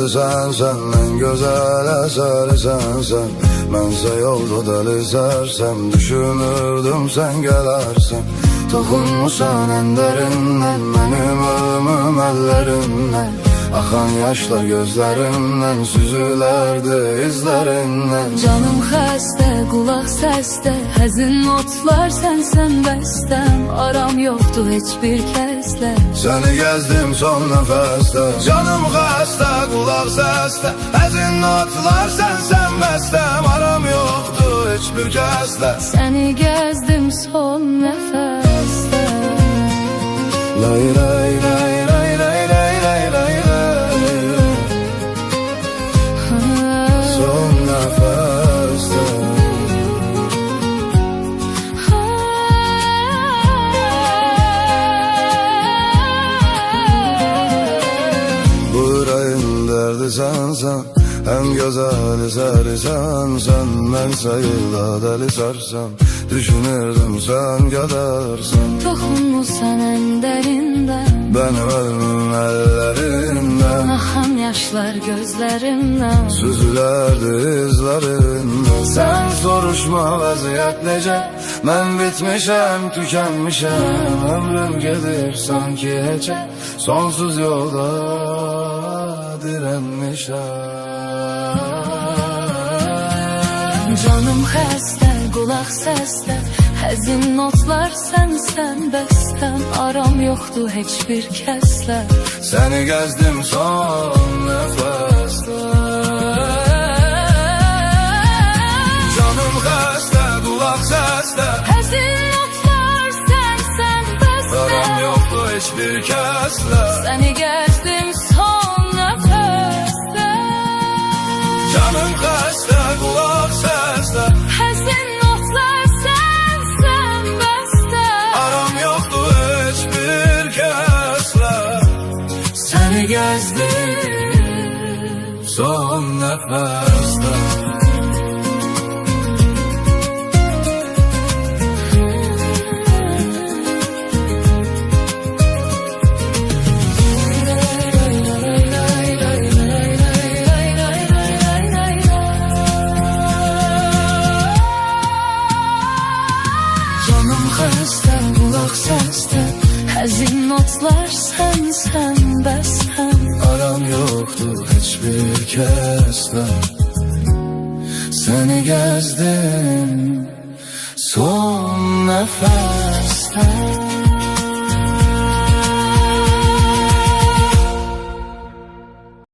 derdi sensen, en güzel eseri sensen. Mənsə yolda deli sərsəm, düşünürdüm sen gelersen. Toxunmusan en derinden, benim ömrüm ellerinden. Akan yaşlar gözlerimden, süzülerdi izlerinden. Canım xəstə, qulaq səsdə, həzin notlar sənsən bəstəm. Aram yoxdur heç bir kəslə, seni gezdim son nefeste. Canım xəstə, qulaq səsdə, həzin notlar sənsən bəstəm. Aram yoxdur heç bir kəslə, səni gəzdim son nəfəsdə. lay lay lay lay lay lay lay lay lay. Son nefeste. Bu yüreğin derdi sensen, en güzel eseri sensen. Ben sayıda deli sarsam, düşünürdüm sen gidersen. Toxunmusan en dərindən, Benim ölüm ellerinden. axan yaşlar gözlərimdən. Süzülerdi izlerinden. Sen soruşma vaziyet nece, ben bitmişem, tükenmişem. Ömrüm gelir sanki hece, sonsuz yolda direnmişem. Canım xəstə, qulaq səsdə, həzin notlar sənsən bəstəm. Aram yoxdur heç bir kəslə, Seni gezdim son nefeste. Canım xəstə, qulaq səsdə, həzin notlar sənsən bəstəm. aram yoktu hiçbir kəslə. Səni gəzdim son nəfəsdə. Canım xəstə, qulaq səsdə, Həzin notlar sənsən bəstəm. aram yoktu hiçbir kəslə. Səni gəzdim Son nefeste. Canım xəstə, qulaq səsdə, həzin notlar sənsən bəstəm. Aram yoktu hiçbir kəslə. Seni gezdim son nefeste.